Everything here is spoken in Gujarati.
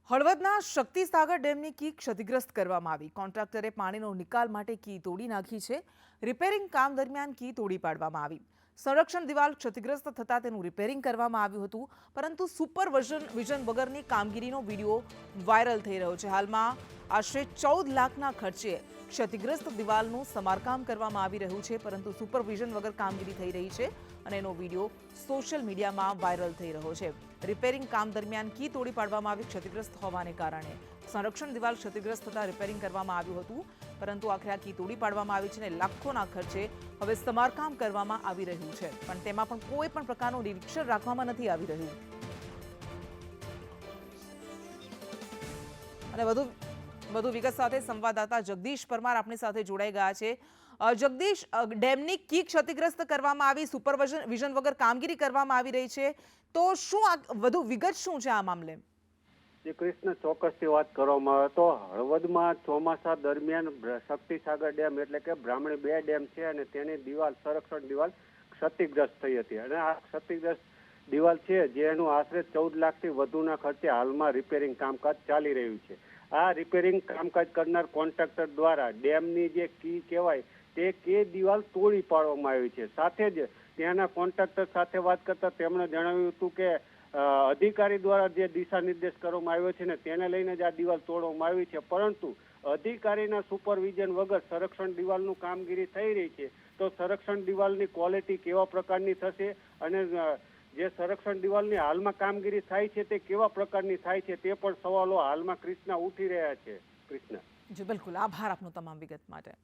હળવદના શક્તિસાગર ડેમની કી ક્ષતિગ્રસ્ત કરવામાં આવી. કોન્ટ્રાક્ટરે પાણીનો નિકાલ માટે કી તોડી નાખી છે. રિપેરિંગ કામ દરમિયાન કી તોડી પાડવામાં આવી. સંરક્ષણ દિવાલ ક્ષતિગ્રસ્ત થતાં તેનું રિપેરિંગ કરવામાં આવ્યું હતું, પરંતુ સુપરવિઝન વગરની કામગીરીનો વિડીયો વાયરલ થઈ રહ્યો છે. હાલમાં આશરે 14 લાખના ખર્ચે ક્ષતિગ્રસ્ત દિવાલનું સમારકામ કરવામાં આવી રહ્યું છે, પરંતુ સુપરવિઝન વગર કામગીરી થઈ રહી છે અને એનો વિડીયો સોશિયલ મીડિયામાં વાયરલ થઈ રહ્યો છે. રિપેરિંગ કામ દરમિયાન કી તોડી પાડવામાં આવી. ક્ષતિગ્રસ્ત હોવાને કારણે સંરક્ષણ દિવાલ ક્ષતિગ્રસ્ત થતાં રિપેરિંગ કરવામાં આવ્યું હતું, પરંતુ આખરે આ કી તોડી પાડવામાં આવી છે અને લાખોના ખર્ચે હવે સમારકામ કરવામાં આવી રહ્યું છે, પણ તેમાં પણ કોઈ પણ પ્રકારનું નિરીક્ષણ રાખવામાં નથી આવી રહ્યું. અને વધુ વિગત સાથે સંવાદદાતા જગદીશ પરમાર આપણી સાથે જોડાઈ ગયા છે. જગદીશ, ડેમની કી ક્ષતિગ્રસ્ત કરવામાં આવી, સુપરવિઝન વગર કામગીરી કરવામાં આવી રહી છે, તો શું વધુ વિગત શું છે આ મામલે? જે કૃષ્ણ ચોક્કસથી વાત કરવામાં આવે તો હળવદમાં ચોમાસા દરમિયાન શક્તિસાગર ડેમ એટલે કે બ્રાહ્મણી 2 ડેમ છે અને તેની દિવાલ સંરક્ષણ દિવાલ ક્ષતિગ્રસ્ત થઈ હતી અને આ ક્ષતિગ્રસ્ત દિવાલ છે જેનું આશરે 14 લાખથી વધુના ખર્ચે હાલમાં રિપેરિંગ કામકાજ ચાલી રહ્યું છે. આ રિપેરિંગ કામકાજ કરનાર કોન્ટ્રાક્ટર દ્વારા ડેમની જે કી કહેવાય તે કે દિવાલ તોડી પાડવામાં આવી છે. સાથે જ ત્યાંના કોન્ટ્રાક્ટર સાથે વાત કરતા તેમણે જણાવ્યું હતું કે અધિકારી દ્વારા જે દિશા નિર્દેશ કરવામાં આવ્યો છે ને તેને લઈને જ આ દિવાલ તોડવામાં આવી છે, પરંતુ અધિકારીના સુપરવિઝન વગર સંરક્ષણ દિવાલનું કામગીરી થઈ રહી છે, તો સંરક્ષણ દિવાલની ક્વોલિટી કેવા પ્રકારની થશે અને જે સંરક્ષણ દિવાલની હાલમાં કામગીરી થાય છે તે કેવા પ્રકારની થાય છે તે પણ સવાલો હાલમાં કૃષ્ણા ઉઠી રહ્યા છે. કૃષ્ણા જી બિલકુલ, આભાર આપનો તમામ વિગત માટે.